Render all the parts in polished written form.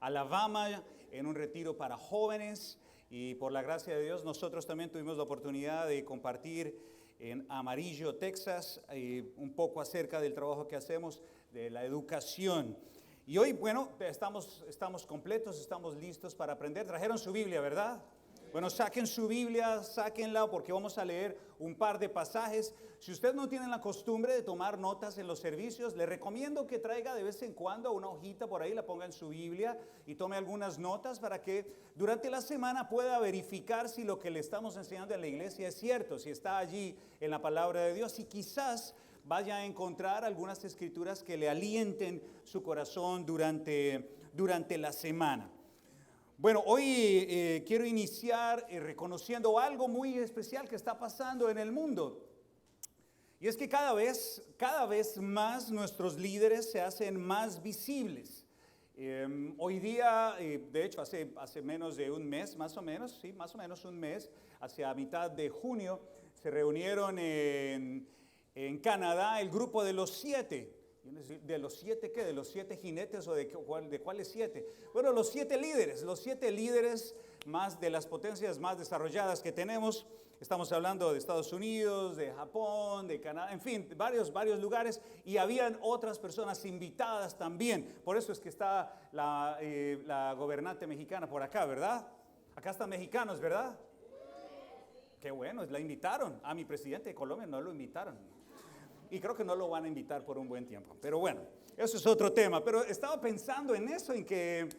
Alabama, en un retiro para jóvenes. Y por la gracia de Dios, nosotros también tuvimos la oportunidad de compartir en Amarillo, Texas, un poco acerca del trabajo que hacemos de la educación. Y hoy, bueno, estamos completos, estamos listos para aprender. Trajeron su Biblia, ¿verdad? Bueno, saquen su Biblia, sáquenla porque vamos a leer un par de pasajes. Si usted no tiene la costumbre de tomar notas en los servicios, le recomiendo que traiga de vez en cuando una hojita por ahí, la ponga en su Biblia y tome algunas notas para que durante la semana pueda verificar si lo que le estamos enseñando en la iglesia es cierto, si está allí en la palabra de Dios, y quizás vaya a encontrar algunas escrituras que le alienten su corazón durante la semana. Bueno, hoy quiero iniciar reconociendo algo muy especial que está pasando en el mundo. Y es que cada vez más nuestros líderes se hacen más visibles. Hoy día, de hecho, hace menos de un mes, más o menos un mes, hacia mitad de junio, se reunieron en Canadá el grupo de los 7. ¿De los 7 qué? ¿De los 7 jinetes o de cuáles 7? Bueno, los 7 líderes más de las potencias más desarrolladas que tenemos. Estamos hablando de Estados Unidos, de Japón, de Canadá, en fin, varios lugares, y habían otras personas invitadas también. Por eso es que está la gobernante mexicana por acá, ¿verdad? Acá están mexicanos, ¿verdad? Qué bueno, la invitaron. A mi presidente de Colombia no lo invitaron. Y creo que no lo van a invitar por un buen tiempo. Pero bueno, eso es otro tema. Pero estaba pensando en eso, en que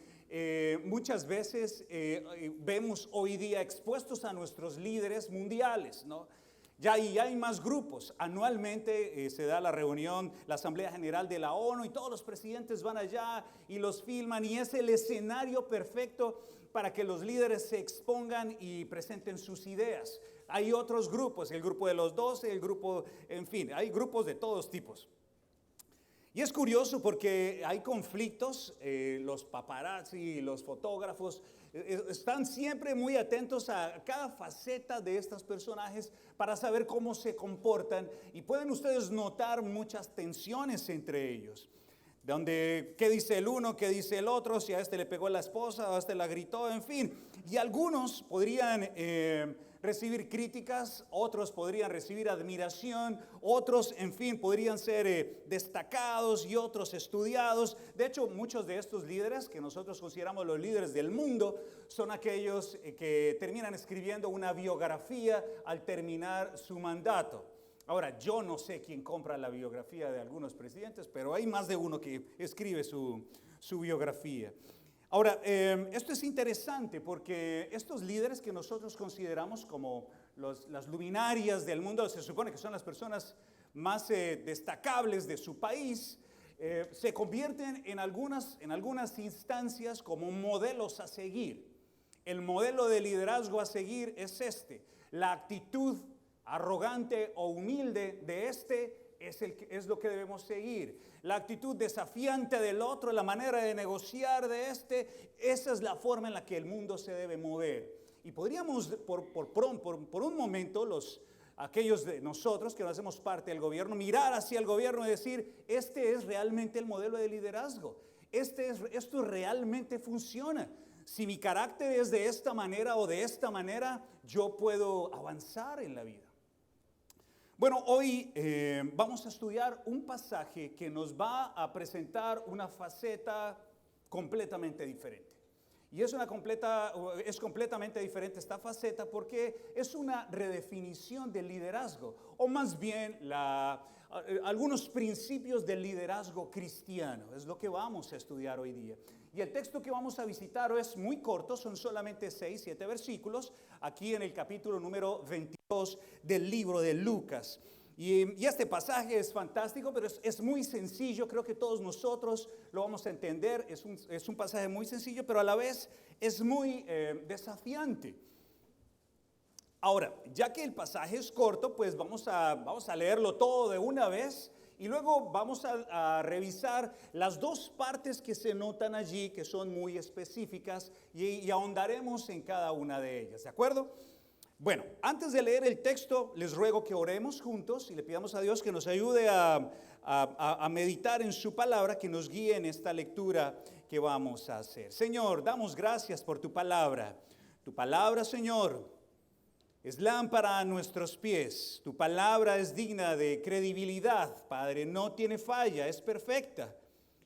muchas veces vemos hoy día expuestos a nuestros líderes mundiales, ¿no? Ya hay más grupos. Anualmente se da la reunión, la Asamblea General de la ONU, y todos los presidentes van allá y los filman. Y es el escenario perfecto para que los líderes se expongan y presenten sus ideas. Hay otros grupos, el grupo de los 12, el grupo, en fin, hay grupos de todos tipos. Y es curioso porque hay conflictos, los paparazzi, los fotógrafos, están siempre muy atentos a cada faceta de estos personajes para saber cómo se comportan, y pueden ustedes notar muchas tensiones entre ellos. Donde, ¿qué dice el uno? ¿Qué dice el otro? Si a este le pegó la esposa, o a este la gritó, en fin. Y algunos podrían recibir críticas, otros podrían recibir admiración, otros, en fin, podrían ser destacados y otros estudiados. De hecho, muchos de estos líderes, que nosotros consideramos los líderes del mundo, son aquellos que terminan escribiendo una biografía al terminar su mandato. Ahora, yo no sé quién compra la biografía de algunos presidentes, pero hay más de uno que escribe su biografía. Ahora, esto es interesante porque estos líderes que nosotros consideramos como las luminarias del mundo, se supone que son las personas más destacables de su país, se convierten en algunas instancias como modelos a seguir. El modelo de liderazgo a seguir es la actitud arrogante o humilde de es lo que debemos seguir. La actitud desafiante del otro, la manera de negociar de esa es la forma en la que el mundo se debe mover. Y podríamos por un momento aquellos de nosotros que no hacemos parte del gobierno, mirar hacia el gobierno y decir, este es realmente el modelo de liderazgo. Esto realmente funciona. Si mi carácter es de esta manera o de esta manera, yo puedo avanzar en la vida. Bueno, hoy vamos a estudiar un pasaje que nos va a presentar una faceta completamente diferente. Y es completamente diferente esta faceta porque es una redefinición del liderazgo, o más bien algunos principios del liderazgo cristiano. Es lo que vamos a estudiar hoy día. Y el texto que vamos a visitar es muy corto, son solamente 6-7 versículos, aquí en el capítulo número 22 del libro de Lucas. Y este pasaje es fantástico, pero es muy sencillo. Creo que todos nosotros lo vamos a entender. Es un pasaje muy sencillo, pero a la vez es muy desafiante. Ahora, ya que el pasaje es corto, pues vamos a leerlo todo de una vez. Y luego vamos a revisar las dos partes que se notan allí, que son muy específicas, y ahondaremos en cada una de ellas, ¿de acuerdo? Bueno, antes de leer el texto, les ruego que oremos juntos y le pidamos a Dios que nos ayude a meditar en su palabra, que nos guíe en esta lectura que vamos a hacer. Señor, damos gracias por tu palabra. Tu palabra, Señor, es lámpara a nuestros pies. Tu palabra es digna de credibilidad, Padre. No tiene falla, es perfecta.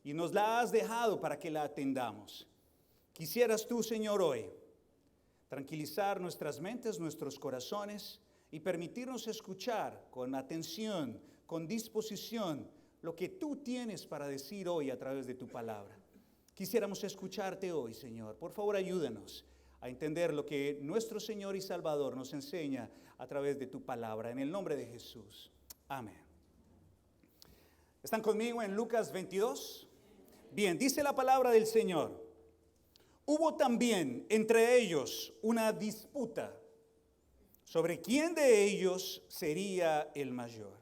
Y nos la has dejado para que la atendamos. Quisieras tú, Señor, hoy tranquilizar nuestras mentes, nuestros corazones y permitirnos escuchar con atención, con disposición, lo que tú tienes para decir hoy a través de tu palabra. Quisiéramos escucharte hoy, Señor. Por favor, ayúdanos a entender lo que nuestro Señor y Salvador nos enseña a través de tu palabra. En el nombre de Jesús. Amén. ¿Están conmigo en Lucas 22? Bien, dice la palabra del Señor. Hubo también entre ellos una disputa sobre quién de ellos sería el mayor.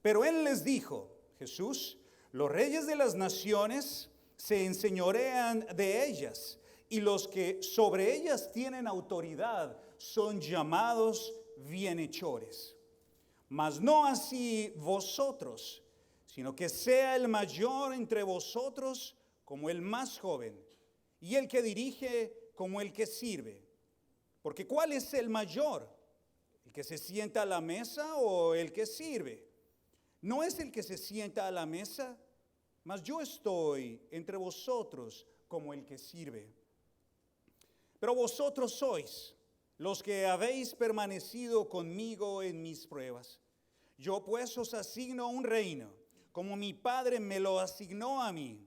Pero él les dijo, Jesús, los reyes de las naciones se enseñorean de ellas, y los que sobre ellas tienen autoridad son llamados bienhechores. Mas no así vosotros, sino que sea el mayor entre vosotros como el más joven, y el que dirige como el que sirve. Porque ¿cuál es el mayor? ¿El que se sienta a la mesa o el que sirve? No es el que se sienta a la mesa, mas yo estoy entre vosotros como el que sirve. Pero vosotros sois los que habéis permanecido conmigo en mis pruebas. Yo pues os asigno un reino, como mi Padre me lo asignó a mí,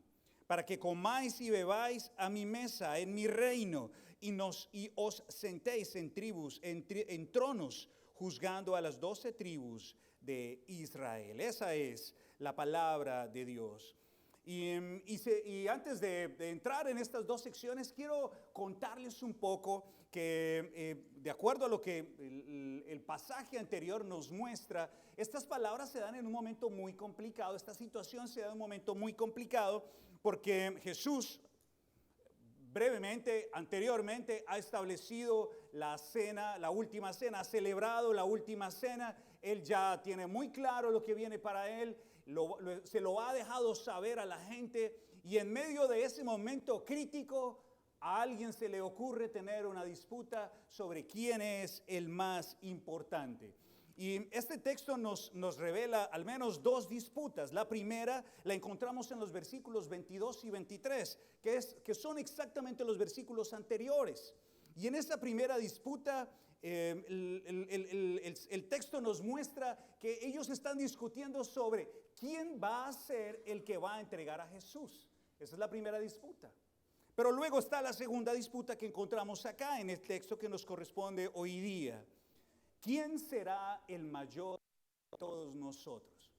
para que comáis y bebáis a mi mesa en mi reino, y os sentéis en tribus, en tronos, juzgando a las 12 tribus de Israel. Esa es la palabra de Dios. Y antes de entrar en estas dos secciones, quiero contarles un poco que de acuerdo a lo que el pasaje anterior nos muestra, estas palabras se dan en un momento muy complicado, esta situación se da en un momento muy complicado, porque Jesús brevemente, anteriormente, ha establecido la cena, la última cena, ha celebrado la última cena. Él ya tiene muy claro lo que viene para él, se lo ha dejado saber a la gente, y en medio de ese momento crítico, a alguien se le ocurre tener una disputa sobre quién es el más importante. Y este texto nos revela al menos dos disputas. La primera la encontramos en los versículos 22 y 23, que son exactamente los versículos anteriores. Y en esta primera disputa, el texto nos muestra que ellos están discutiendo sobre quién va a ser el que va a entregar a Jesús. Esa es la primera disputa. Pero luego está la segunda disputa que encontramos acá en el texto que nos corresponde hoy día. ¿Quién será el mayor de todos nosotros?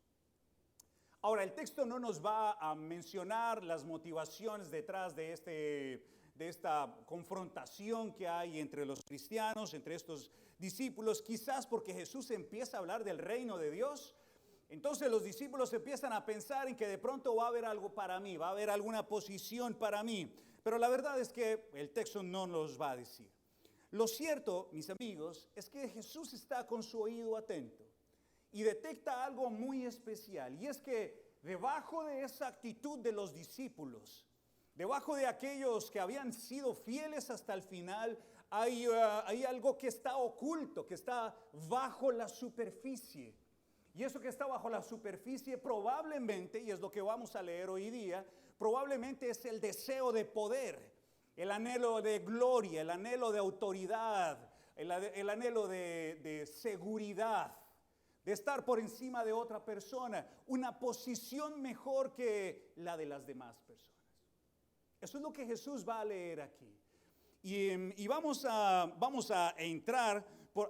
Ahora, el texto no nos va a mencionar las motivaciones detrás de esta confrontación que hay entre los cristianos, entre estos discípulos, quizás porque Jesús empieza a hablar del reino de Dios. Entonces los discípulos empiezan a pensar en que de pronto va a haber algo para mí, va a haber alguna posición para mí. Pero la verdad es que el texto no nos va a decir. Lo cierto, mis amigos, es que Jesús está con su oído atento y detecta algo muy especial. Y es que debajo de esa actitud de los discípulos, debajo de aquellos que habían sido fieles hasta el final, hay algo que está oculto, que está bajo la superficie. Y eso que está bajo la superficie probablemente, y es lo que vamos a leer hoy día, probablemente es el deseo de poder, el anhelo de gloria, el anhelo de autoridad, el anhelo de seguridad, de estar por encima de otra persona, una posición mejor que la de las demás personas. Eso es lo que Jesús va a leer aquí. Y vamos a entrar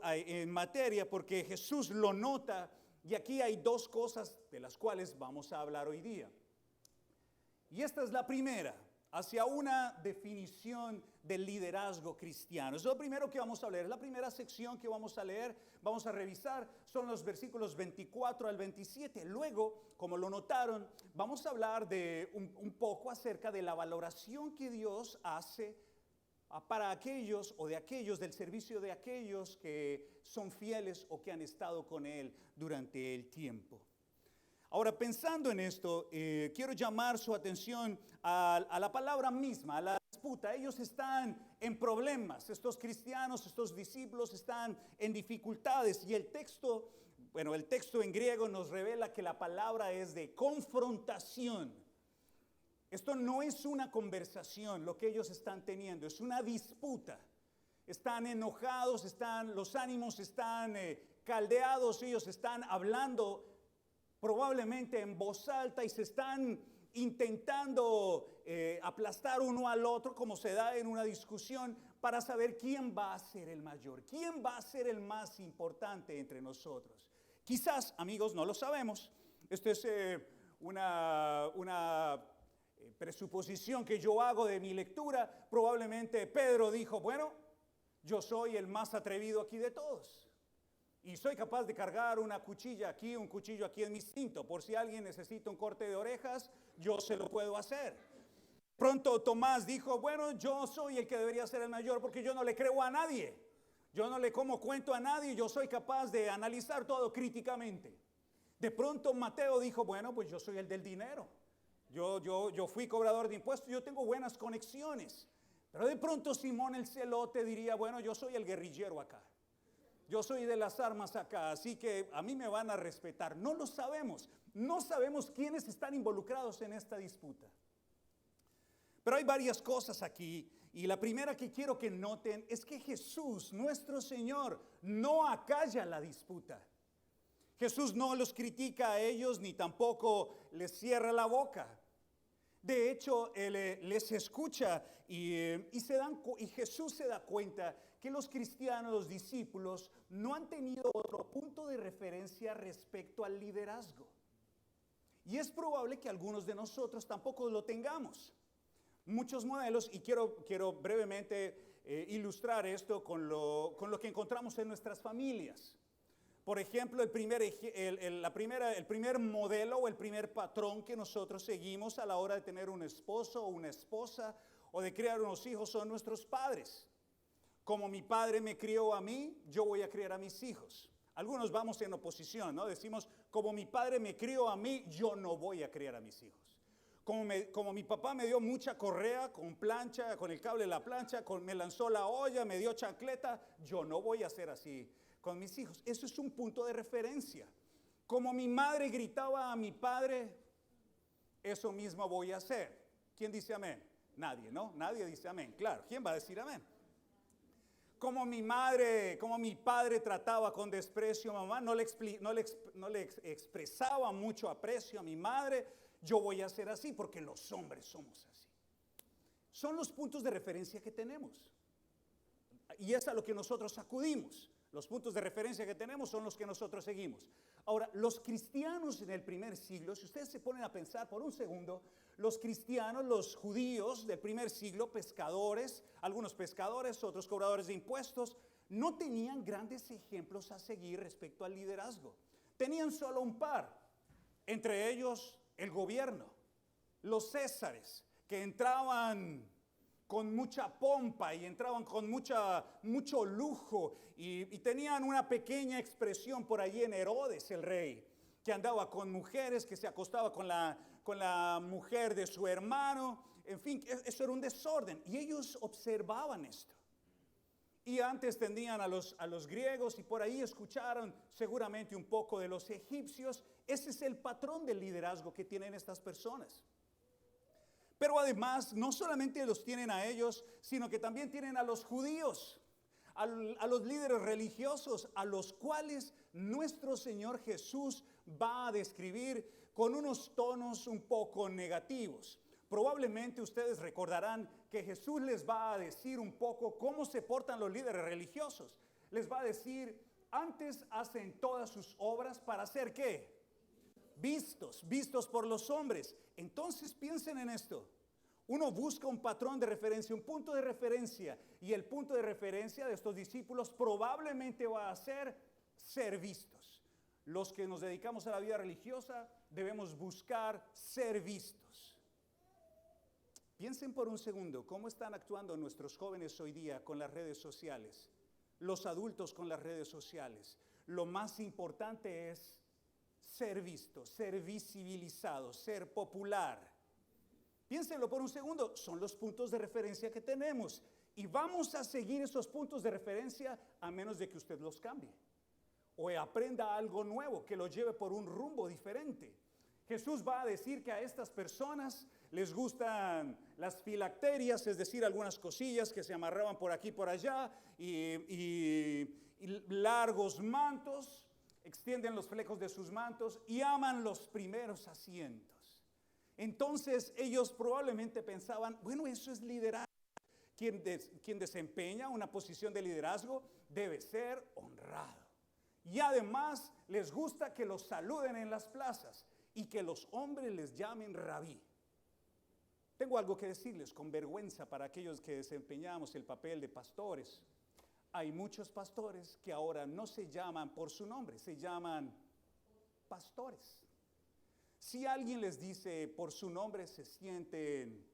en materia porque Jesús lo nota, y aquí hay dos cosas de las cuales vamos a hablar hoy día. Y esta es la primera, hacia una definición del liderazgo cristiano. Es lo primero que vamos a leer, es la primera sección que vamos a leer, vamos a revisar, son los versículos 24 al 27. Luego, como lo notaron, vamos a hablar de un poco acerca de la valoración que Dios hace para aquellos o de aquellos, del servicio de aquellos que son fieles o que han estado con Él durante el tiempo. Ahora, pensando en esto, quiero llamar su atención a la palabra misma, a la disputa. Ellos están en problemas, estos cristianos, estos discípulos están en dificultades y el texto en griego nos revela que la palabra es de confrontación. Esto no es una conversación, lo que ellos están teniendo, es una disputa. Están enojados, los ánimos están caldeados, ellos están hablando probablemente en voz alta y se están intentando aplastar uno al otro como se da en una discusión para saber quién va a ser el mayor, quién va a ser el más importante entre nosotros. Quizás, amigos, no lo sabemos. Esto es una presuposición que yo hago de mi lectura. Probablemente Pedro dijo, bueno, yo soy el más atrevido aquí de todos. Y soy capaz de cargar una cuchilla aquí, un cuchillo aquí en mi cinto. Por si alguien necesita un corte de orejas, yo se lo puedo hacer. Pronto Tomás dijo, bueno, yo soy el que debería ser el mayor porque yo no le creo a nadie. Yo no le como cuento a nadie, yo soy capaz de analizar todo críticamente. De pronto Mateo dijo, bueno, pues yo soy el del dinero. Yo fui cobrador de impuestos, yo tengo buenas conexiones. Pero de pronto Simón el celote diría, bueno, yo soy el guerrillero acá. Yo soy de las armas acá, así que a mí me van a respetar. No lo sabemos. No sabemos quiénes están involucrados en esta disputa. Pero hay varias cosas aquí. Y la primera que quiero que noten es que Jesús, nuestro Señor, no acalla la disputa. Jesús no los critica a ellos ni tampoco les cierra la boca. De hecho, Él les escucha y Jesús se da cuenta que los cristianos, los discípulos, no han tenido otro punto de referencia respecto al liderazgo. Y es probable que algunos de nosotros tampoco lo tengamos. Muchos modelos, y quiero brevemente ilustrar esto con lo que encontramos en nuestras familias. Por ejemplo, el primer modelo o el primer patrón que nosotros seguimos a la hora de tener un esposo o una esposa o de criar unos hijos son nuestros padres. Como mi padre me crió a mí, yo voy a criar a mis hijos. Algunos vamos en oposición, ¿no? Decimos, como mi padre me crió a mí, yo no voy a criar a mis hijos. Como mi papá me dio mucha correa con plancha, con el cable de la plancha, me lanzó la olla, me dio chancleta, yo no voy a hacer así con mis hijos. Eso es un punto de referencia. Como mi madre gritaba a mi padre, eso mismo voy a hacer. ¿Quién dice amén? Nadie, ¿no? Nadie dice amén. Claro, ¿quién va a decir amén? Como mi padre trataba con desprecio a mamá, no le expresaba mucho aprecio a mi madre, yo voy a hacer así porque los hombres somos así. Son los puntos de referencia que tenemos. Y es a lo que nosotros acudimos. Los puntos de referencia que tenemos son los que nosotros seguimos. Ahora, los cristianos en el primer siglo, si ustedes se ponen a pensar por un segundo, los cristianos, los judíos del primer siglo, pescadores, algunos pescadores, otros cobradores de impuestos, no tenían grandes ejemplos a seguir respecto al liderazgo. Tenían solo un par, entre ellos el gobierno, los césares, que entraban con mucha pompa y entraban con mucho lujo y tenían una pequeña expresión por allí en Herodes, el rey, que andaba con mujeres, que se acostaba con la mujer de su hermano. En fin, eso era un desorden y ellos observaban esto. Y antes tenían a los griegos y por ahí escucharon seguramente un poco de los egipcios. Ese es el patrón del liderazgo que tienen estas personas. Pero además, no solamente los tienen a ellos, sino que también tienen a los judíos, a los líderes religiosos, a los cuales nuestro Señor Jesús va a describir con unos tonos un poco negativos. Probablemente ustedes recordarán que Jesús les va a decir un poco cómo se portan los líderes religiosos. Les va a decir, antes hacen todas sus obras para hacer ¿qué? Vistos por los hombres. Entonces piensen en esto. Uno busca un patrón de referencia, un punto de referencia, y el punto de referencia de estos discípulos probablemente va a ser vistos. Los que nos dedicamos a la vida religiosa debemos buscar ser vistos. Piensen por un segundo cómo están actuando nuestros jóvenes hoy día con las redes sociales, los adultos con las redes sociales. Lo más importante es ser visto, ser visibilizado, ser popular. Piénsenlo por un segundo, son los puntos de referencia que tenemos y vamos a seguir esos puntos de referencia a menos de que usted los cambie o aprenda algo nuevo que lo lleve por un rumbo diferente. Jesús va a decir que a estas personas les gustan las filacterias, es decir, algunas cosillas que se amarraban por aquí y por allá y largos mantos, extienden los flecos de sus mantos y aman los primeros asientos. Entonces ellos probablemente pensaban, bueno, eso es liderazgo. Quien desempeña una posición de liderazgo debe ser honrado. Y además les gusta que los saluden en las plazas y que los hombres les llamen rabí. Tengo algo que decirles con vergüenza para aquellos que desempeñamos el papel de pastores. Hay muchos pastores que ahora no se llaman por su nombre, se llaman pastores. Si alguien les dice por su nombre, se sienten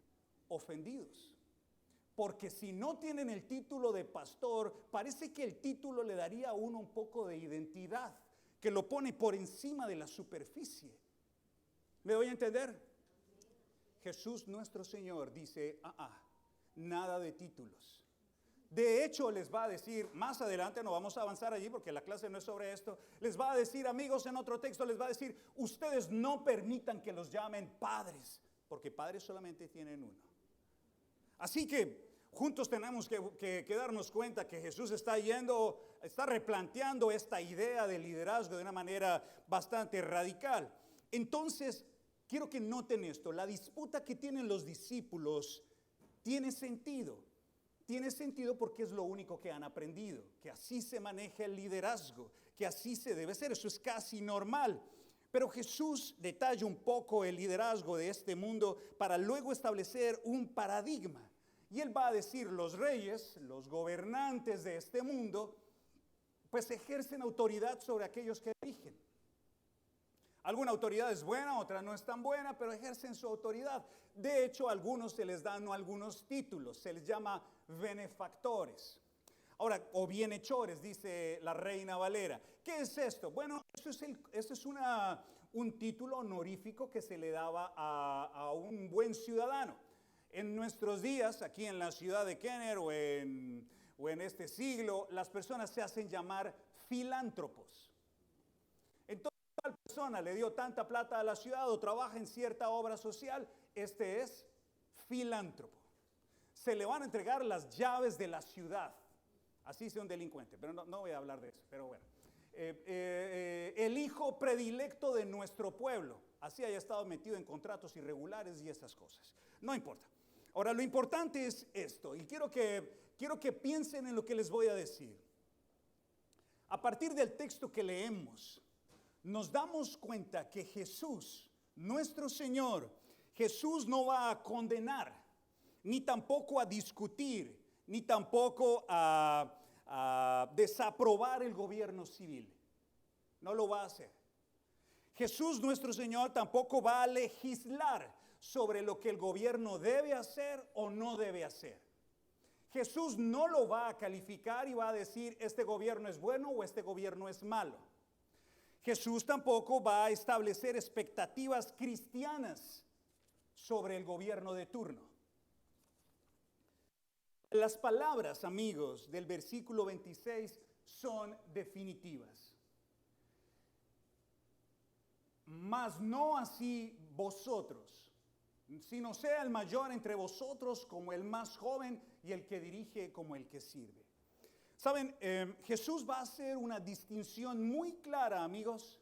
ofendidos. Porque si no tienen el título de pastor, parece que el título le daría a uno un poco de identidad, que lo pone por encima de la superficie. ¿Me doy a entender? Jesús nuestro Señor dice, nada de títulos. De hecho, les va a decir, más adelante, no vamos a avanzar allí porque la clase no es sobre esto, les va a decir, amigos, en otro texto les va a decir, ustedes no permitan que los llamen padres, porque padres solamente tienen uno. Así que juntos tenemos que darnos cuenta que Jesús está replanteando esta idea de liderazgo de una manera bastante radical. Entonces, quiero que noten esto, la disputa que tienen los discípulos tiene sentido. Tiene sentido porque es lo único que han aprendido, que así se maneja el liderazgo, que así se debe hacer, eso es casi normal. Pero Jesús detalla un poco el liderazgo de este mundo para luego establecer un paradigma. Y Él va a decir, los reyes, los gobernantes de este mundo, pues ejercen autoridad sobre aquellos que dirigen. Alguna autoridad es buena, otra no es tan buena, pero ejercen su autoridad. De hecho, a algunos se les dan algunos títulos, se les llama benefactores. Ahora, o bienhechores, dice la Reina Valera. ¿Qué es esto? Bueno, eso es un título honorífico que se le daba a un buen ciudadano. En nuestros días, aquí en la ciudad de Kenner o en este siglo, las personas se hacen llamar filántropos. Entonces, tal persona le dio tanta plata a la ciudad o trabaja en cierta obra social, este es filántropo. Se le van a entregar las llaves de la ciudad. Así sea un delincuente, pero no voy a hablar de eso, pero bueno. El hijo predilecto de nuestro pueblo, así haya estado metido en contratos irregulares y esas cosas. No importa. Ahora, lo importante es esto, y quiero que piensen en lo que les voy a decir. A partir del texto que leemos, nos damos cuenta que Jesús, nuestro Señor, Jesús no va a condenar, ni tampoco a discutir, ni tampoco a desaprobar el gobierno civil. No lo va a hacer. Jesús, nuestro Señor, tampoco va a legislar sobre lo que el gobierno debe hacer o no debe hacer. Jesús no lo va a calificar y va a decir, este gobierno es bueno o este gobierno es malo. Jesús tampoco va a establecer expectativas cristianas sobre el gobierno de turno. Las palabras, amigos, del versículo 26 son definitivas. Mas no así vosotros, sino sea el mayor entre vosotros como el más joven y el que dirige como el que sirve. Saben, Jesús va a hacer una distinción muy clara, amigos,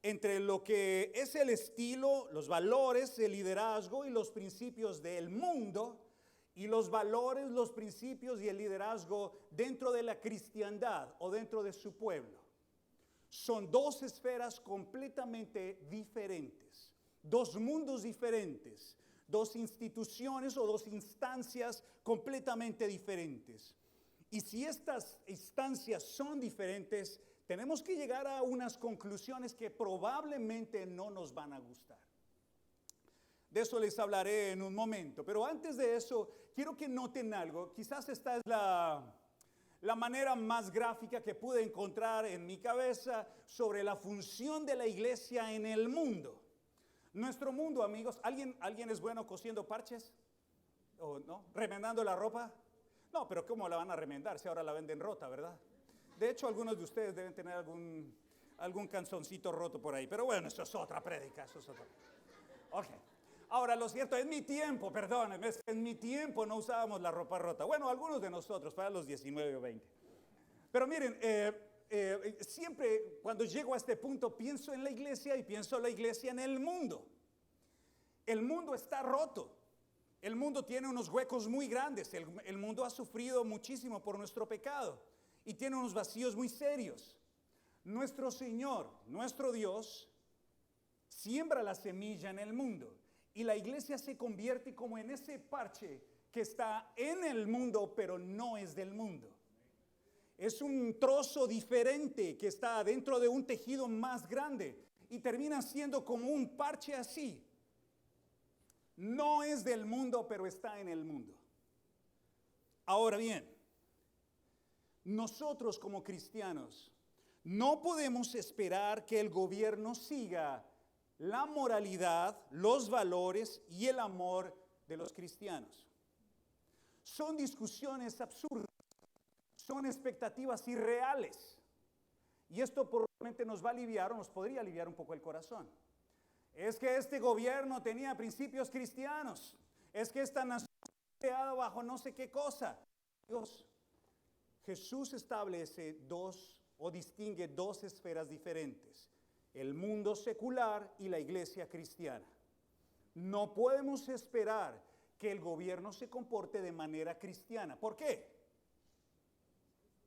entre lo que es el estilo, los valores, el liderazgo y los principios del mundo, y los valores, los principios y el liderazgo dentro de la cristiandad o dentro de su pueblo. Son dos esferas completamente diferentes, dos mundos diferentes, dos instituciones o dos instancias completamente diferentes. Y si estas instancias son diferentes, tenemos que llegar a unas conclusiones que probablemente no nos van a gustar. De eso les hablaré en un momento. Pero antes de eso, quiero que noten algo. Quizás esta es la manera más gráfica que pude encontrar en mi cabeza sobre la función de la iglesia en el mundo. Nuestro mundo, amigos, ¿alguien es bueno cosiendo parches? ¿O no? ¿Remendando la ropa? No, pero ¿cómo la van a remendar si ahora la venden rota, verdad? De hecho, algunos de ustedes deben tener algún canzoncito roto por ahí. Pero bueno, eso es otra prédica, eso es otra. Ok. Ahora, lo cierto, en mi tiempo, perdónenme, en mi tiempo no usábamos la ropa rota. Bueno, algunos de nosotros, para los 19 o 20. Pero miren, siempre cuando llego a este punto pienso en la iglesia y pienso en la iglesia en el mundo. El mundo está roto. El mundo tiene unos huecos muy grandes. El mundo ha sufrido muchísimo por nuestro pecado y tiene unos vacíos muy serios. Nuestro Señor, nuestro Dios, siembra la semilla en el mundo. Y la iglesia se convierte como en ese parche que está en el mundo, pero no es del mundo. Es un trozo diferente que está dentro de un tejido más grande y termina siendo como un parche así. No es del mundo, pero está en el mundo. Ahora bien, nosotros como cristianos no podemos esperar que el gobierno siga la moralidad, los valores y el amor de los cristianos. Son discusiones absurdas, son expectativas irreales. Y esto probablemente nos va a aliviar o nos podría aliviar un poco el corazón. Es que este gobierno tenía principios cristianos. Es que esta nación fue creada bajo no sé qué cosa. Dios, Jesús establece distingue dos esferas diferentes. El mundo secular y la iglesia cristiana. No podemos esperar que el gobierno se comporte de manera cristiana. ¿Por qué?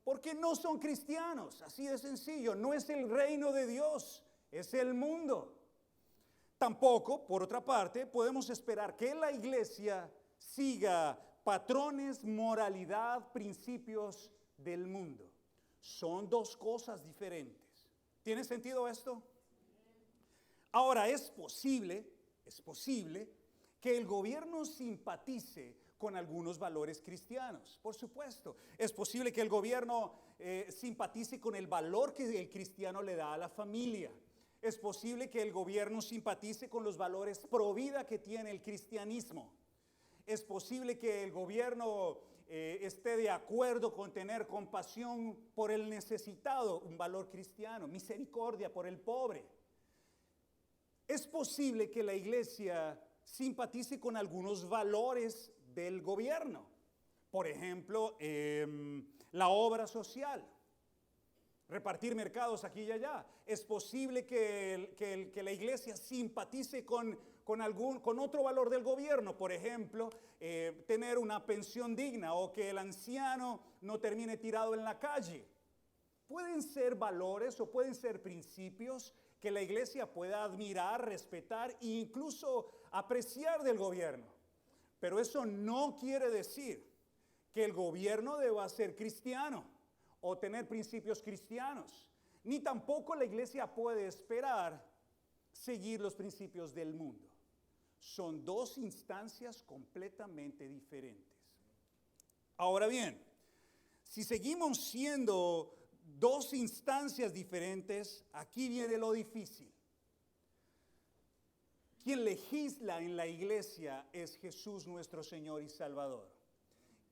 Porque no son cristianos, así de sencillo. No es el reino de Dios, es el mundo. Tampoco, por otra parte, podemos esperar que la iglesia siga patrones, moralidad, principios del mundo. Son dos cosas diferentes. ¿Tiene sentido esto? Ahora, es posible que el gobierno simpatice con algunos valores cristianos, por supuesto. Es posible que el gobierno simpatice con el valor que el cristiano le da a la familia. Es posible que el gobierno simpatice con los valores pro vida que tiene el cristianismo. Es posible que el gobierno esté de acuerdo con tener compasión por el necesitado, un valor cristiano, misericordia por el pobre. Es posible que la iglesia simpatice con algunos valores del gobierno. Por ejemplo, la obra social, repartir mercados aquí y allá. Es posible que la iglesia simpatice con otro valor del gobierno. Por ejemplo, tener una pensión digna o que el anciano no termine tirado en la calle. Pueden ser valores o pueden ser principios que la iglesia pueda admirar, respetar e incluso apreciar del gobierno. Pero eso no quiere decir que el gobierno deba ser cristiano o tener principios cristianos. Ni tampoco la iglesia puede esperar seguir los principios del mundo. Son dos instancias completamente diferentes. Ahora bien, si seguimos siendo dos instancias diferentes, aquí viene lo difícil. Quien legisla en la iglesia es Jesús nuestro Señor y Salvador.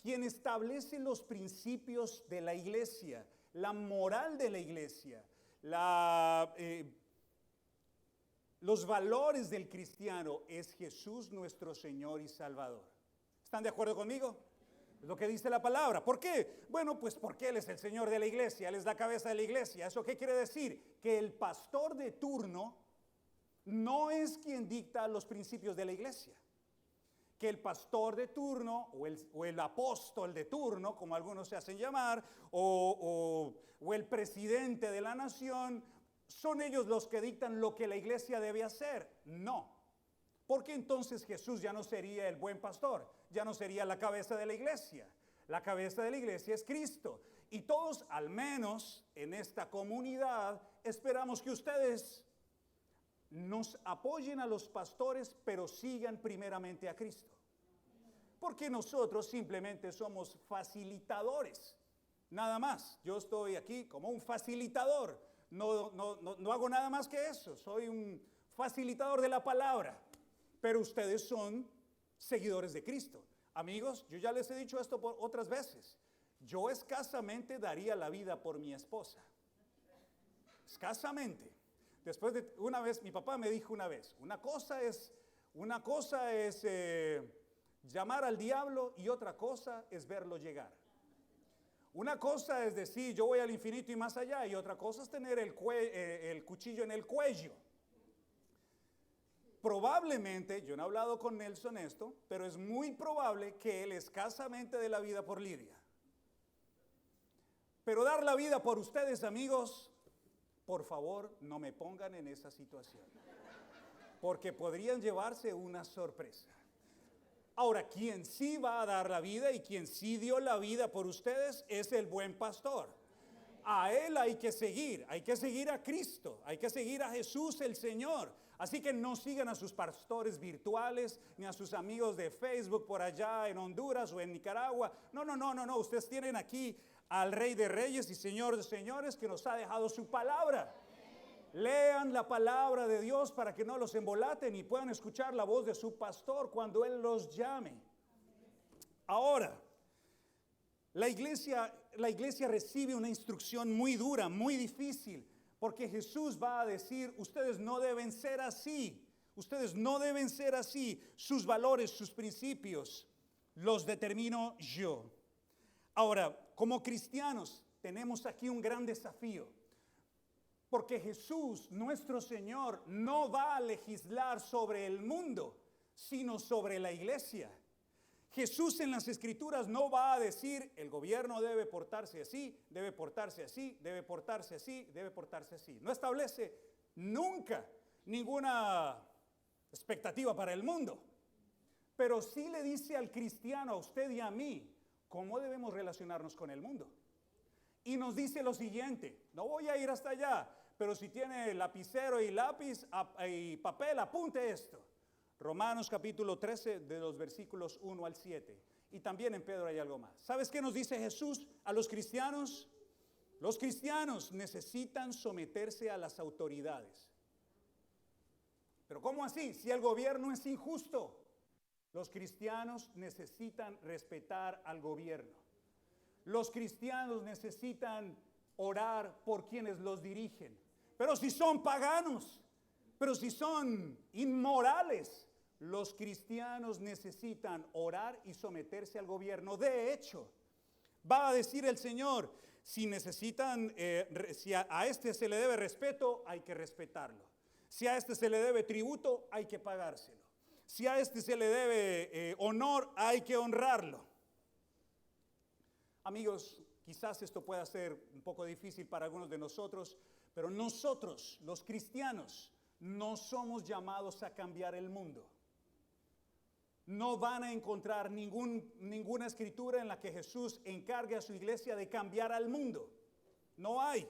Quien establece los principios de la iglesia, la moral de la iglesia, los valores del cristiano es Jesús nuestro Señor y Salvador. ¿Están de acuerdo conmigo? Es lo que dice la palabra. ¿Por qué? Bueno, pues porque Él es el Señor de la iglesia, Él es la cabeza de la iglesia. ¿Eso qué quiere decir? Que el pastor de turno no es quien dicta los principios de la iglesia. Que el pastor de turno o el apóstol de turno, como algunos se hacen llamar, o el presidente de la nación, son ellos los que dictan lo que la iglesia debe hacer. No. Porque entonces Jesús ya no sería el buen pastor, ya no sería la cabeza de la iglesia. La cabeza de la iglesia es Cristo. Y todos, al menos en esta comunidad, esperamos que ustedes nos apoyen a los pastores, pero sigan primeramente a Cristo. Porque nosotros simplemente somos facilitadores. Nada más. Yo estoy aquí como un facilitador. No hago nada más que eso. Soy un facilitador de la palabra. Pero ustedes son seguidores de Cristo. Amigos, yo ya les he dicho esto por otras veces. Yo escasamente daría la vida por mi esposa. Escasamente. Después de una vez, mi papá me dijo una vez, una cosa es llamar al diablo y otra cosa es verlo llegar. Una cosa es decir, yo voy al infinito y más allá, y otra cosa es tener el cuchillo en el cuello. Probablemente, yo no he hablado con Nelson esto, pero es muy probable que él escasamente dé la vida por Lidia. Pero dar la vida por ustedes, amigos, por favor, no me pongan en esa situación, porque podrían llevarse una sorpresa. Ahora, quien sí va a dar la vida y quien sí dio la vida por ustedes es el buen pastor. A él hay que seguir a Cristo, hay que seguir a Jesús el Señor. Así que no sigan a sus pastores virtuales, ni a sus amigos de Facebook por allá en Honduras o en Nicaragua. No, ustedes tienen aquí al Rey de Reyes y Señor de Señores que nos ha dejado su palabra. Lean la palabra de Dios para que no los embolaten y puedan escuchar la voz de su pastor cuando Él los llame. Ahora, la iglesia recibe una instrucción muy dura, muy difícil, porque Jesús va a decir, ustedes no deben ser así, sus valores, sus principios, los determino yo. Ahora, como cristianos, tenemos aquí un gran desafío. Porque Jesús, nuestro Señor, no va a legislar sobre el mundo, sino sobre la iglesia. Jesús en las Escrituras no va a decir, el gobierno debe portarse así, debe portarse así, debe portarse así, debe portarse así. No establece nunca ninguna expectativa para el mundo. Pero sí le dice al cristiano, a usted y a mí, cómo debemos relacionarnos con el mundo. Y nos dice lo siguiente, no voy a ir hasta allá, pero si tiene lapicero y lápiz y papel, apunte esto. Romanos capítulo 13 de los versículos 1 al 7. Y también en Pedro hay algo más. ¿Sabes qué nos dice Jesús a los cristianos? Los cristianos necesitan someterse a las autoridades. ¿Pero cómo así? Si el gobierno es injusto. Los cristianos necesitan respetar al gobierno. Los cristianos necesitan orar por quienes los dirigen. Pero si son paganos, pero si son inmorales, los cristianos necesitan orar y someterse al gobierno. De hecho, va a decir el Señor, si necesitan, si a este se le debe respeto, hay que respetarlo. Si a este se le debe tributo, hay que pagárselo. Si a este se le debe honor, hay que honrarlo. Amigos, quizás esto pueda ser un poco difícil para algunos de nosotros, pero nosotros, los cristianos, no somos llamados a cambiar el mundo. No van a encontrar ninguna escritura en la que Jesús encargue a su iglesia de cambiar al mundo. No hay.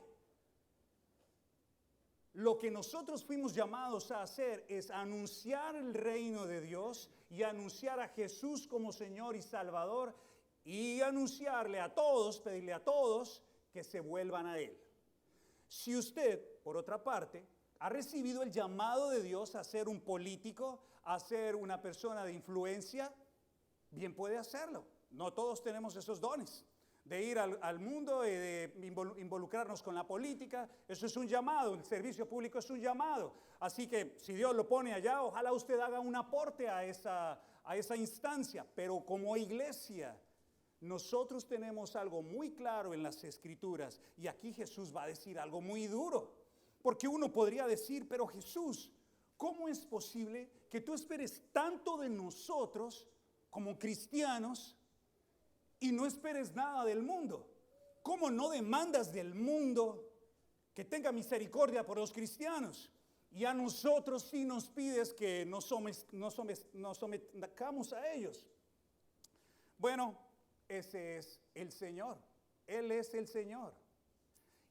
Lo que nosotros fuimos llamados a hacer es anunciar el reino de Dios y anunciar a Jesús como Señor y Salvador y anunciarle a todos, pedirle a todos que se vuelvan a Él. Si usted, por otra parte, ha recibido el llamado de Dios a ser un político, a ser una persona de influencia, bien puede hacerlo. No todos tenemos esos dones de ir al mundo y de involucrarnos con la política. Eso es un llamado, el servicio público es un llamado. Así que si Dios lo pone allá, ojalá usted haga un aporte a esa instancia. Pero como iglesia, nosotros tenemos algo muy claro en las Escrituras, y aquí Jesús va a decir algo muy duro, porque uno podría decir, pero Jesús, ¿cómo es posible que tú esperes tanto de nosotros como cristianos y no esperes nada del mundo? ¿Cómo no demandas del mundo que tenga misericordia por los cristianos? Y a nosotros sí nos pides que nos sometamos a ellos. Bueno, ese es el Señor. Él es el Señor.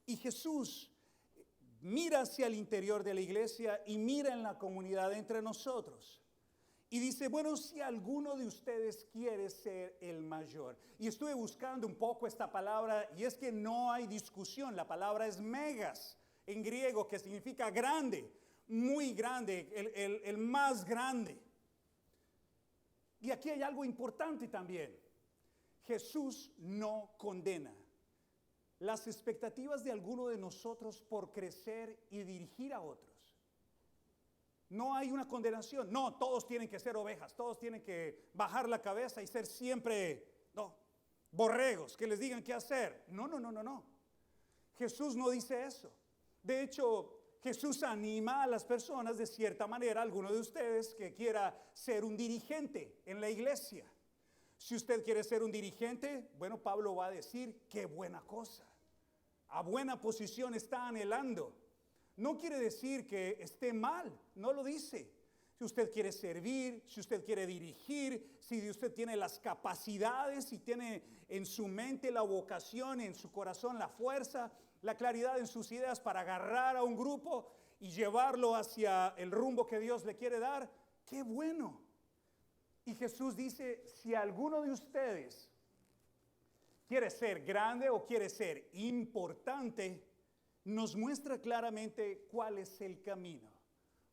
Y Jesús mira hacia el interior de la iglesia y mira en la comunidad entre nosotros. Y dice, bueno, si alguno de ustedes quiere ser el mayor. Y estuve buscando un poco esta palabra y es que no hay discusión. La palabra es megas en griego, que significa grande, muy grande, el más grande. Y aquí hay algo importante también. Jesús no condena las expectativas de alguno de nosotros por crecer y dirigir a otros. No hay una condenación. No, todos tienen que ser ovejas, todos tienen que bajar la cabeza y ser siempre, borregos, que les digan qué hacer. No. Jesús no dice eso. De hecho, Jesús anima a las personas de cierta manera, alguno de ustedes que quiera ser un dirigente en la iglesia. Si usted quiere ser un dirigente, bueno, Pablo va a decir, qué buena cosa. A buena posición está anhelando. No quiere decir que esté mal, no lo dice. Si usted quiere servir, si usted quiere dirigir, si usted tiene las capacidades, si tiene en su mente la vocación, en su corazón la fuerza, la claridad en sus ideas para agarrar a un grupo y llevarlo hacia el rumbo que Dios le quiere dar, ¡qué bueno! Y Jesús dice, si alguno de ustedes quiere ser grande o quiere ser importante, nos muestra claramente cuál es el camino,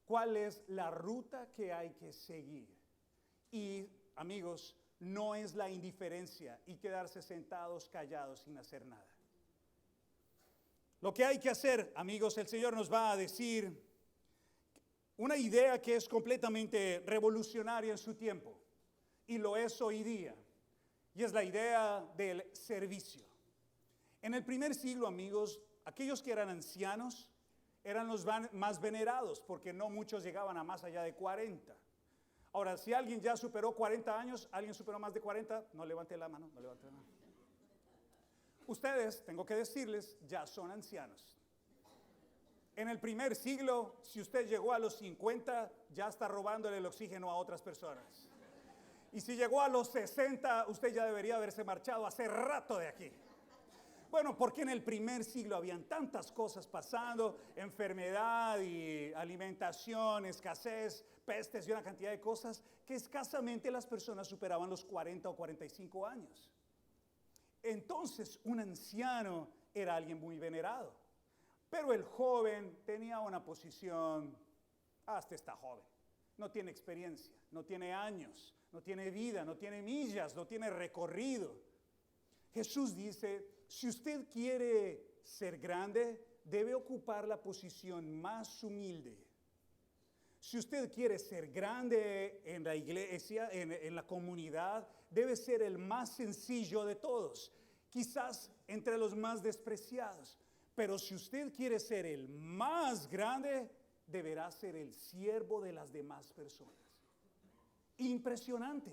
cuál es la ruta que hay que seguir. Y, amigos, no es la indiferencia y quedarse sentados, callados, sin hacer nada. Lo que hay que hacer, amigos, el Señor nos va a decir una idea que es completamente revolucionaria en su tiempo, y lo es hoy día, y es la idea del servicio. En el primer siglo, amigos, aquellos que eran ancianos eran los más venerados, porque no muchos llegaban a más allá de 40. Ahora, si alguien ya superó 40 años, ¿alguien superó más de 40? No levante la mano, no levante la mano. Ustedes, tengo que decirles, ya son ancianos. En el primer siglo, si usted llegó a los 50, ya está robándole el oxígeno a otras personas. Y si llegó a los 60, usted ya debería haberse marchado hace rato de aquí. Bueno, porque en el primer siglo habían tantas cosas pasando, enfermedad y alimentación, escasez, pestes y una cantidad de cosas, que escasamente las personas superaban los 40 o 45 años. Entonces, un anciano era alguien muy venerado, pero el joven tenía una posición, este está joven, no tiene experiencia, no tiene años, no tiene vida, no tiene millas, no tiene recorrido. Jesús dice, si usted quiere ser grande, debe ocupar la posición más humilde. Si usted quiere ser grande en la iglesia, en la comunidad, debe ser el más sencillo de todos, quizás entre los más despreciados. Pero si usted quiere ser el más grande, deberá ser el siervo de las demás personas. Impresionante.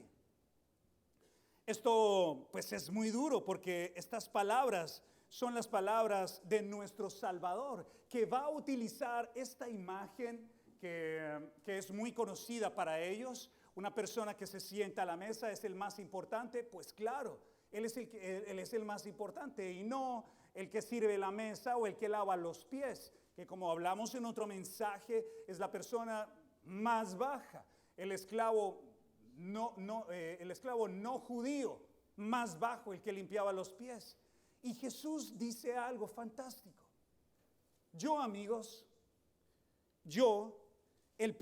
Esto pues es muy duro porque estas palabras son las palabras de nuestro Salvador, que va a utilizar esta imagen que es muy conocida para ellos. Una persona que se sienta a la mesa es el más importante, pues claro, él es el más importante y no el que sirve la mesa o el que lava los pies, que como hablamos en otro mensaje es la persona más baja, el esclavo no judío, más bajo, el que limpiaba los pies. Y Jesús dice algo fantástico. Yo, amigos, el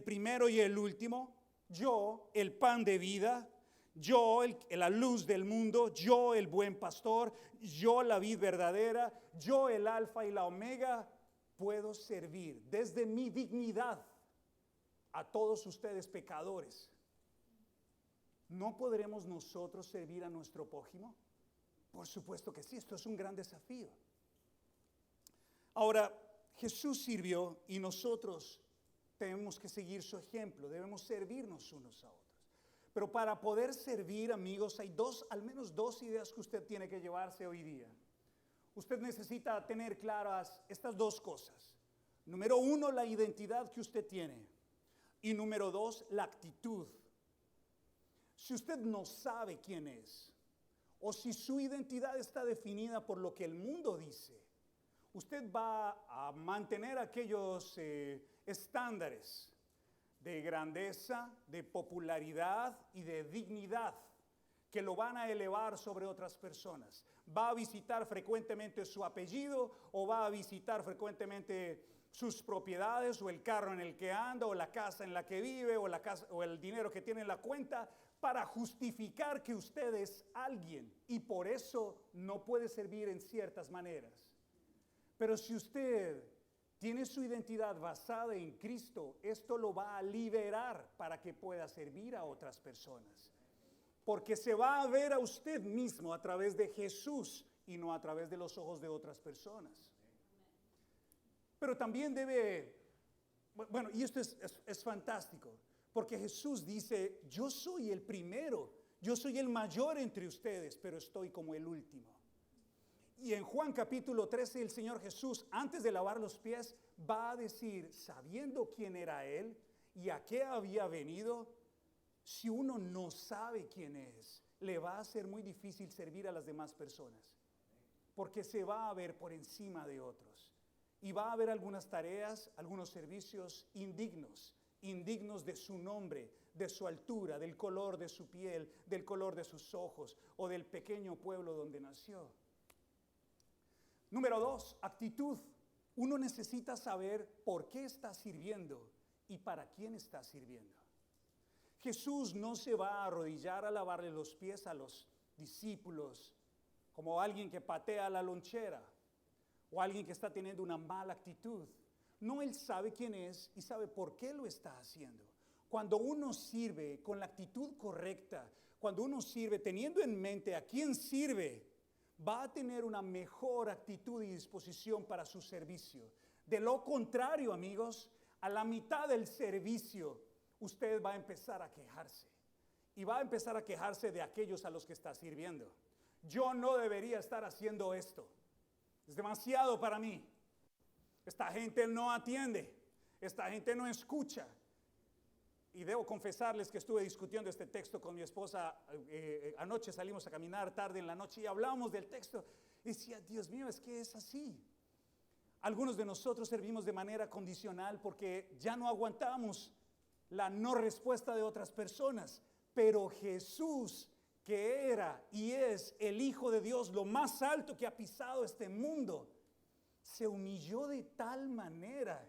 primero y el último, yo, el pan de vida, yo, la luz del mundo, yo, el buen pastor, yo, la vid verdadera, yo, el alfa y la omega, puedo servir desde mi dignidad a todos ustedes pecadores. ¿No podremos nosotros servir a nuestro prójimo? Por supuesto que sí, esto es un gran desafío. Ahora, Jesús sirvió y nosotros tenemos que seguir su ejemplo, debemos servirnos unos a otros. Pero para poder servir, amigos, hay al menos dos ideas que usted tiene que llevarse hoy día. Usted necesita tener claras estas dos cosas. Número uno, la identidad que usted tiene. Y número dos, la actitud. Si usted no sabe quién es, o si su identidad está definida por lo que el mundo dice, usted va a mantener aquellos estándares de grandeza, de popularidad y de dignidad que lo van a elevar sobre otras personas. Va a visitar frecuentemente su apellido o va a visitar frecuentemente sus propiedades o el carro en el que anda o la casa en la que vive o la casa o el dinero que tiene en la cuenta para justificar que usted es alguien y por eso no puede servir en ciertas maneras. Pero si usted tiene su identidad basada en Cristo, esto lo va a liberar para que pueda servir a otras personas. Porque se va a ver a usted mismo a través de Jesús y no a través de los ojos de otras personas. Pero también bueno, y esto es fantástico, porque Jesús dice, yo soy el primero, yo soy el mayor entre ustedes, pero estoy como el último. Y en Juan capítulo 13, el Señor Jesús, antes de lavar los pies, va a decir, sabiendo quién era Él y a qué había venido, si uno no sabe quién es, le va a ser muy difícil servir a las demás personas, porque se va a ver por encima de otros. Y va a haber algunas tareas, algunos servicios indignos de su nombre, de su altura, del color de su piel, del color de sus ojos o del pequeño pueblo donde nació. Número 2, actitud. Uno necesita saber por qué está sirviendo y para quién está sirviendo. Jesús no se va a arrodillar a lavarle los pies a los discípulos como alguien que patea la lonchera o alguien que está teniendo una mala actitud. No, Él sabe quién es y sabe por qué lo está haciendo. Cuando uno sirve con la actitud correcta, cuando uno sirve teniendo en mente a quién sirve, va a tener una mejor actitud y disposición para su servicio. De lo contrario, amigos, a la mitad del servicio, usted va a empezar a quejarse. Y va a empezar a quejarse de aquellos a los que está sirviendo. Yo no debería estar haciendo esto. Es demasiado para mí. Esta gente no atiende. Esta gente no escucha. Y debo confesarles que estuve discutiendo este texto con mi esposa. Anoche salimos a caminar tarde en la noche y hablábamos del texto. Y decía, Dios mío, es que es así. Algunos de nosotros servimos de manera condicional porque ya no aguantamos la no respuesta de otras personas. Pero Jesús, que era y es el Hijo de Dios, lo más alto que ha pisado este mundo, se humilló de tal manera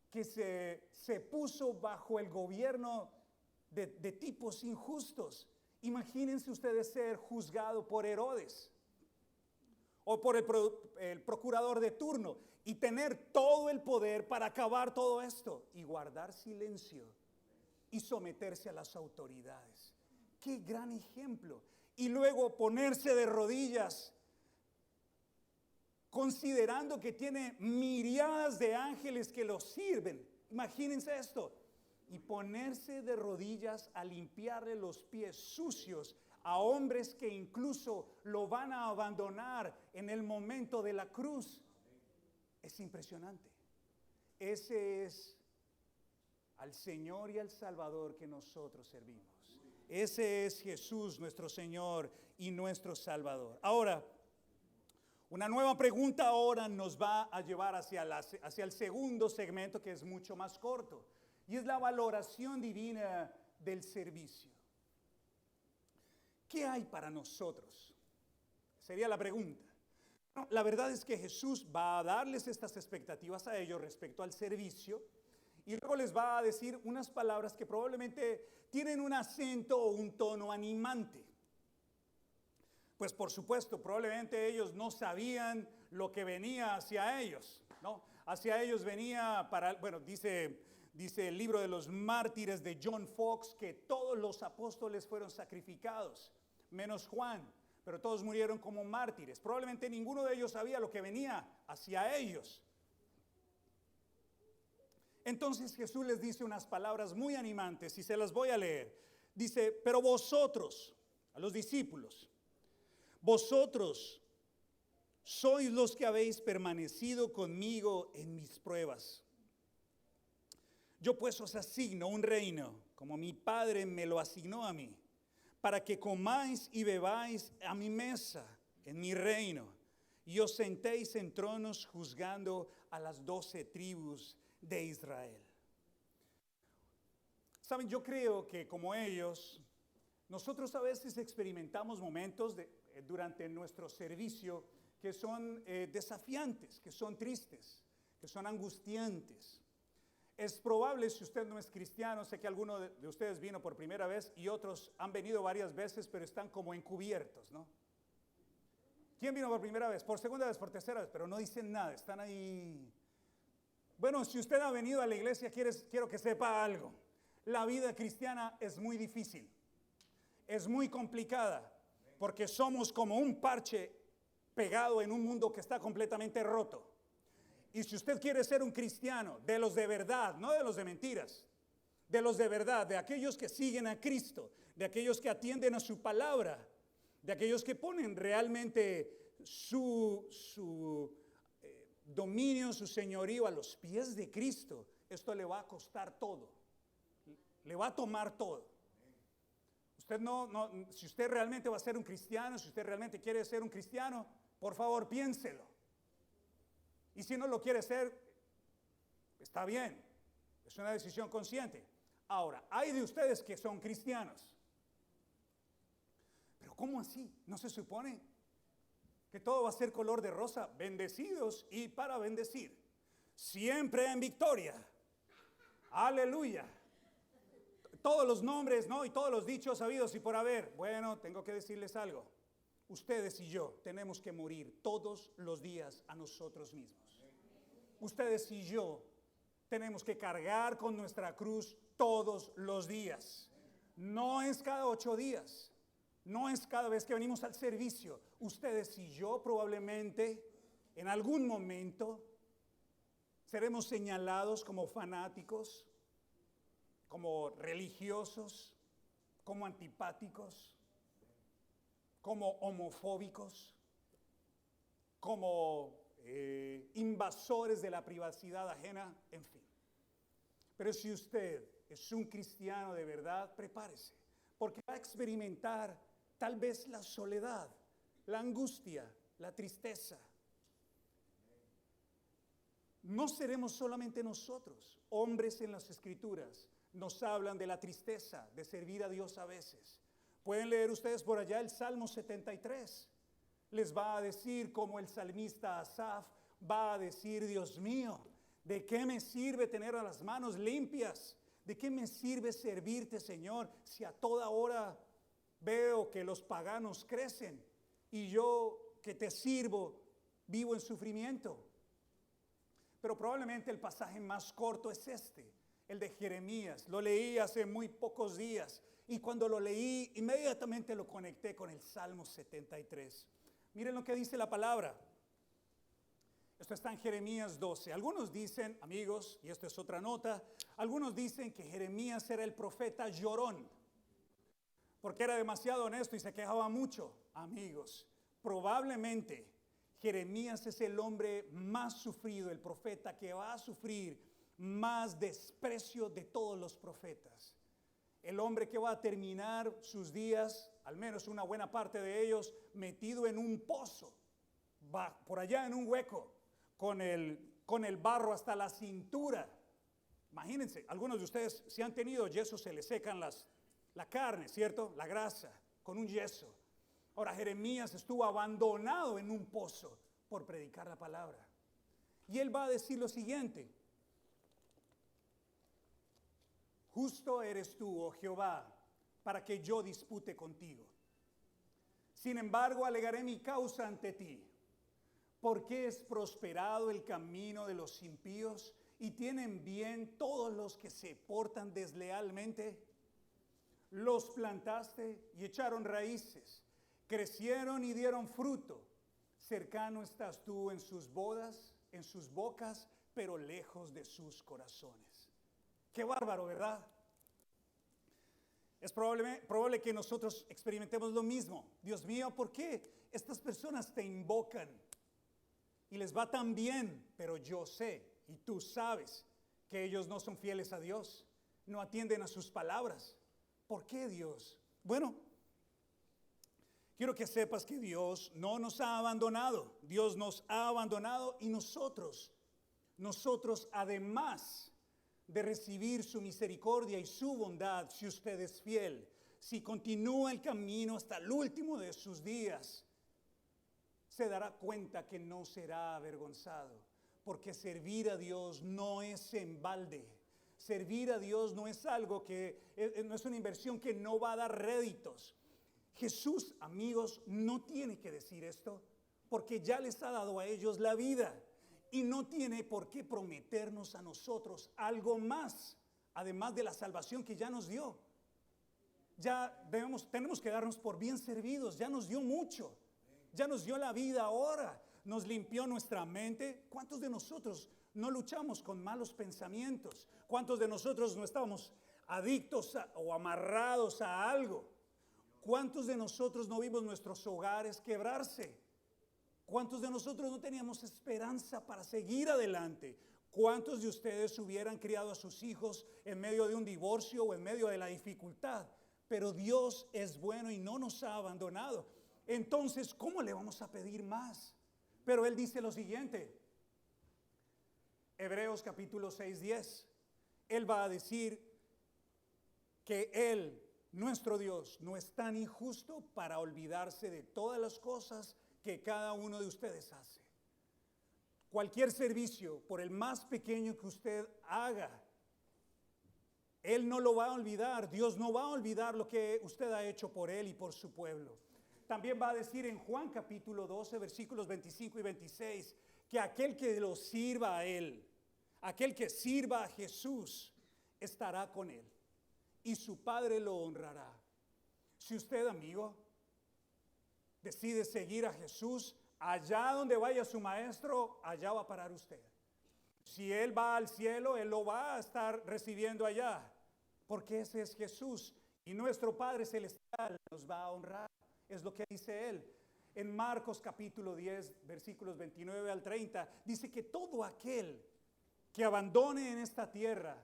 que se puso bajo el gobierno de tipos injustos. Imagínense ustedes ser juzgado por Herodes o por el procurador de turno y tener todo el poder para acabar todo esto y guardar silencio y someterse a las autoridades. ¡Qué gran ejemplo! Y luego ponerse de rodillas, considerando que tiene miríadas de ángeles que lo sirven. Imagínense esto. Y ponerse de rodillas a limpiarle los pies sucios a hombres que incluso lo van a abandonar en el momento de la cruz. Es impresionante. Ese es al Señor y al Salvador que nosotros servimos. Ese es Jesús, nuestro Señor y nuestro Salvador. Ahora, una nueva pregunta ahora nos va a llevar hacia el segundo segmento, que es mucho más corto, y es la valoración divina del servicio. ¿Qué hay para nosotros? Sería la pregunta. La verdad es que Jesús va a darles estas expectativas a ellos respecto al servicio, y luego les va a decir unas palabras que probablemente tienen un acento o un tono animante. Pues por supuesto, probablemente ellos no sabían lo que venía hacia ellos, ¿no? Hacia ellos venía dice el libro de los mártires de John Fox que todos los apóstoles fueron sacrificados, menos Juan, pero todos murieron como mártires. Probablemente ninguno de ellos sabía lo que venía hacia ellos. Entonces Jesús les dice unas palabras muy animantes y se las voy a leer. Dice, pero vosotros, a los discípulos, vosotros sois los que habéis permanecido conmigo en mis pruebas. Yo pues os asigno un reino, como mi Padre me lo asignó a mí, para que comáis y bebáis a mi mesa en mi reino, y os sentéis en tronos juzgando a las 12 tribus de Israel. Saben, yo creo que como ellos, nosotros a veces experimentamos momentos durante nuestro servicio que son desafiantes, que son tristes, que son angustiantes. Es probable, si usted no es cristiano, sé que alguno de ustedes vino por primera vez y otros han venido varias veces, pero están como encubiertos, ¿no? ¿Quién vino por primera vez? Por segunda vez, por tercera vez, pero no dicen nada, están ahí. Bueno, si usted ha venido a la iglesia, quiero que sepa algo. La vida cristiana es muy difícil, es muy complicada, porque somos como un parche pegado en un mundo que está completamente roto. Y si usted quiere ser un cristiano, de los de verdad, no de los de mentiras, de los de verdad, de aquellos que siguen a Cristo, de aquellos que atienden a su palabra, de aquellos que ponen realmente su dominio, su señorío a los pies de Cristo, esto le va a costar todo, le va a tomar todo. Usted si usted realmente va a ser un cristiano, si usted realmente quiere ser un cristiano, por favor piénselo. Y si no lo quiere ser, está bien, es una decisión consciente. Ahora, hay de ustedes que son cristianos. Pero ¿cómo así? ¿No se supone que todo va a ser color de rosa? Bendecidos y para bendecir. Siempre en victoria. Aleluya. Todos los nombres, ¿no? Y todos los dichos habidos y por haber. Bueno, tengo que decirles algo. Ustedes y yo tenemos que morir todos los días a nosotros mismos. Ustedes y yo tenemos que cargar con nuestra cruz todos los días. No es cada 8 días. No es cada vez que venimos al servicio. Ustedes y yo probablemente en algún momento seremos señalados como fanáticos, como religiosos, como antipáticos, como homofóbicos, como invasores de la privacidad ajena, en fin. Pero si usted es un cristiano de verdad, prepárese, porque va a experimentar tal vez la soledad, la angustia, la tristeza. No seremos solamente nosotros. Hombres en las Escrituras nos hablan de la tristeza de servir a Dios a veces. Pueden leer ustedes por allá el Salmo 73. Les va a decir como el salmista Asaf va a decir: Dios mío, ¿de qué me sirve tener las manos limpias? ¿De qué me sirve servirte, Señor, si a toda hora veo que los paganos crecen y yo que te sirvo vivo en sufrimiento? Pero probablemente el pasaje más corto es este, el de Jeremías. Lo leí hace muy pocos días y cuando lo leí inmediatamente lo conecté con el Salmo 73. Miren lo que dice la palabra. Esto está en Jeremías 12. Algunos dicen, amigos, y esto es otra nota, algunos dicen que Jeremías era el profeta llorón, porque era demasiado honesto y se quejaba mucho. Amigos, probablemente Jeremías es el hombre más sufrido, el profeta que va a sufrir más desprecio de todos los profetas. El hombre que va a terminar sus días, al menos una buena parte de ellos, metido en un pozo, va por allá en un hueco, con el barro hasta la cintura. Imagínense, algunos de ustedes si han tenido yeso se les secan la carne, ¿cierto? La grasa, con un yeso. Ahora Jeremías estuvo abandonado en un pozo por predicar la palabra. Y él va a decir lo siguiente: justo eres tú, oh Jehová, para que yo dispute contigo. Sin embargo, alegaré mi causa ante ti. ¿Por qué es prosperado el camino de los impíos y tienen bien todos los que se portan deslealmente? Los plantaste y echaron raíces, crecieron y dieron fruto. Cercano estás tú en sus bodas, en sus bocas, pero lejos de sus corazones. Qué bárbaro, ¿verdad? Es probable que nosotros experimentemos lo mismo. Dios mío, ¿por qué estas personas te invocan y les va tan bien? Pero yo sé y tú sabes que ellos no son fieles a Dios, no atienden a sus palabras. ¿Por qué, Dios? Bueno, Quiero que sepas que Dios no nos ha abandonado. Dios nos ha abandonado y nosotros además de recibir su misericordia y su bondad, si usted es fiel, si continúa el camino hasta el último de sus días, se dará cuenta que no será avergonzado, porque servir a Dios no es en balde. Servir a Dios no es algo no es una inversión que no va a dar réditos. Jesús, amigos, no tiene que decir esto, porque ya les ha dado a ellos la vida y no tiene por qué prometernos a nosotros algo más, además de la salvación que ya nos dio. Tenemos que darnos por bien servidos, ya nos dio mucho, ya nos dio la vida ahora, nos limpió nuestra mente. ¿Cuántos de nosotros no luchamos con malos pensamientos? ¿Cuántos de nosotros no estábamos adictos o amarrados a algo? ¿Cuántos de nosotros no vimos nuestros hogares quebrarse? ¿Cuántos de nosotros no teníamos esperanza para seguir adelante? ¿Cuántos de ustedes hubieran criado a sus hijos en medio de un divorcio o en medio de la dificultad? Pero Dios es bueno y no nos ha abandonado. Entonces, ¿cómo le vamos a pedir más? Pero Él dice lo siguiente, Hebreos capítulo 6:10. Él va a decir que Él, nuestro Dios, no es tan injusto para olvidarse de todas las cosas que cada uno de ustedes hace. Cualquier servicio, por el más pequeño que usted haga, Él no lo va a olvidar. Dios no va a olvidar lo que usted ha hecho por Él y por su pueblo. También va a decir en Juan capítulo 12, versículos 25 y 26, que aquel que lo sirva a Él, aquel que sirva a Jesús, estará con Él y su Padre lo honrará. Si usted, amigo, decide seguir a Jesús, allá donde vaya su maestro, allá va a parar usted. Si Él va al cielo, Él lo va a estar recibiendo allá, porque ese es Jesús y nuestro Padre Celestial nos va a honrar. Es lo que dice Él. En Marcos capítulo 10, versículos 29 al 30, dice que todo aquel que abandone en esta tierra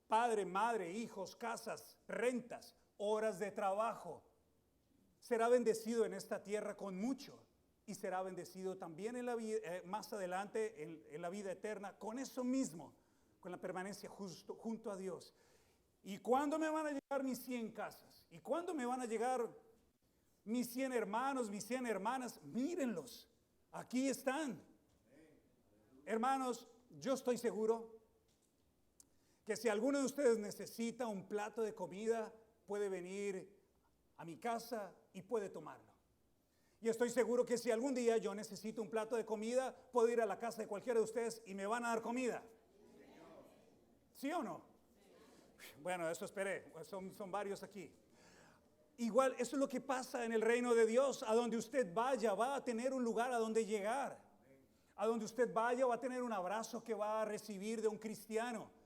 padre, madre, hijos, casas, rentas, horas de trabajo, será bendecido en esta tierra con mucho y será bendecido también en la vida, más adelante en la vida eterna con eso mismo, con la permanencia justo, junto a Dios. ¿Y cuándo me van a llegar mis 100 casas? ¿Y cuándo me van a llegar mis 100 hermanos, mis 100 hermanas? Mírenlos, aquí están. Hermanos, yo estoy seguro que si alguno de ustedes necesita un plato de comida, puede venir a mi casa y puede tomarlo. Y estoy seguro que si algún día yo necesito un plato de comida, puedo ir a la casa de cualquiera de ustedes y me van a dar comida. ¿Sí o no? Bueno, eso esperé, son varios aquí. Igual, eso es lo que pasa en el reino de Dios. A donde usted vaya, va a tener un lugar a donde llegar. A donde usted vaya, va a tener un abrazo que va a recibir de un cristiano.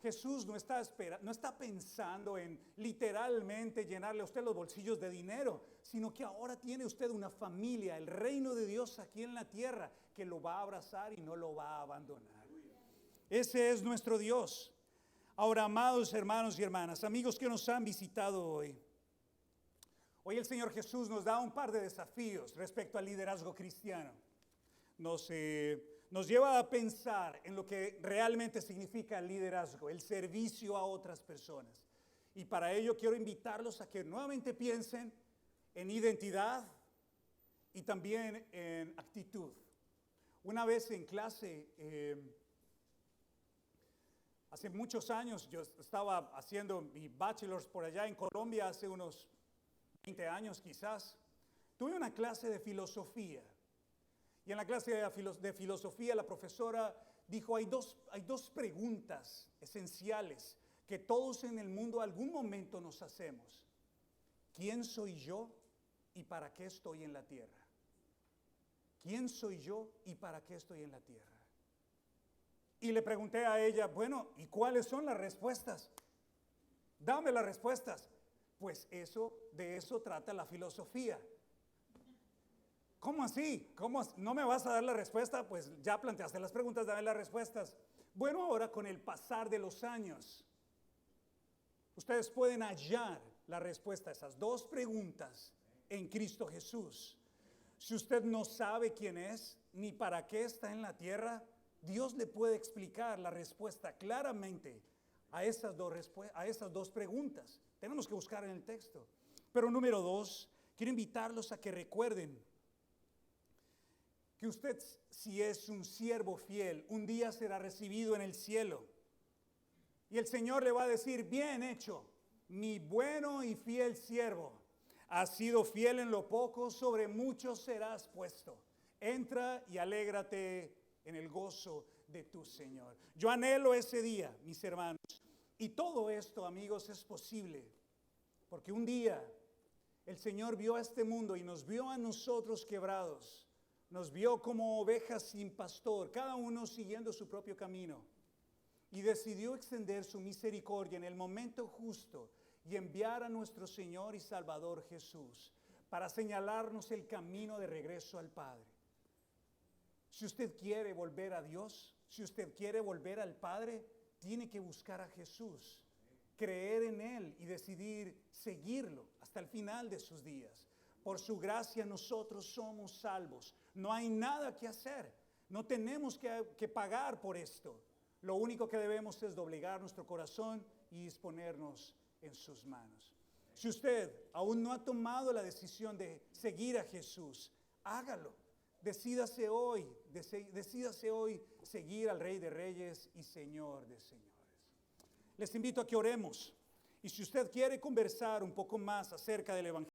Jesús no está pensando en literalmente llenarle a usted los bolsillos de dinero, sino que ahora tiene usted una familia, el reino de Dios aquí en la tierra, que lo va a abrazar y no lo va a abandonar. Ese es nuestro Dios. Ahora, amados hermanos y hermanas, amigos que nos han visitado hoy el Señor Jesús nos da un par de desafíos respecto al liderazgo cristiano. Nos lleva a pensar en lo que realmente significa el liderazgo, el servicio a otras personas. Y para ello quiero invitarlos a que nuevamente piensen en identidad y también en actitud. Una vez en clase, hace muchos años, yo estaba haciendo mi bachelor's por allá en Colombia, hace unos 20 años quizás. Tuve una clase de filosofía. Y en la clase de filosofía la profesora dijo, hay dos preguntas esenciales que todos en el mundo algún momento nos hacemos. ¿Quién soy yo y para qué estoy en la tierra? ¿Quién soy yo y para qué estoy en la tierra? Y le pregunté a ella, bueno, ¿y cuáles son las respuestas? Dame las respuestas. Pues de eso trata la filosofía. ¿Cómo así? ¿Cómo no me vas a dar la respuesta? Pues ya planteaste las preguntas, dame las respuestas. Bueno, ahora con el pasar de los años, ustedes pueden hallar la respuesta a esas dos preguntas en Cristo Jesús. Si usted no sabe quién es, ni para qué está en la tierra, Dios le puede explicar la respuesta claramente a esas dos preguntas. Tenemos que buscar en el texto. Pero número 2, quiero invitarlos a que recuerden que usted, si es un siervo fiel, un día será recibido en el cielo. Y el Señor le va a decir: bien hecho, mi bueno y fiel siervo. Has sido fiel en lo poco, sobre mucho serás puesto. Entra y alégrate en el gozo de tu Señor. Yo anhelo ese día, mis hermanos. Y todo esto, amigos, es posible porque un día el Señor vio a este mundo y nos vio a nosotros quebrados. Nos vio como ovejas sin pastor, cada uno siguiendo su propio camino. Y decidió extender su misericordia en el momento justo y enviar a nuestro Señor y Salvador Jesús para señalarnos el camino de regreso al Padre. Si usted quiere volver a Dios, si usted quiere volver al Padre, tiene que buscar a Jesús, creer en Él y decidir seguirlo hasta el final de sus días. Por su gracia nosotros somos salvos. No hay nada que hacer. No tenemos que pagar por esto. Lo único que debemos es doblegar nuestro corazón y disponernos en sus manos. Si usted aún no ha tomado la decisión de seguir a Jesús, hágalo. Decídase hoy seguir al Rey de Reyes y Señor de Señores. Les invito a que oremos. Y si usted quiere conversar un poco más acerca del Evangelio,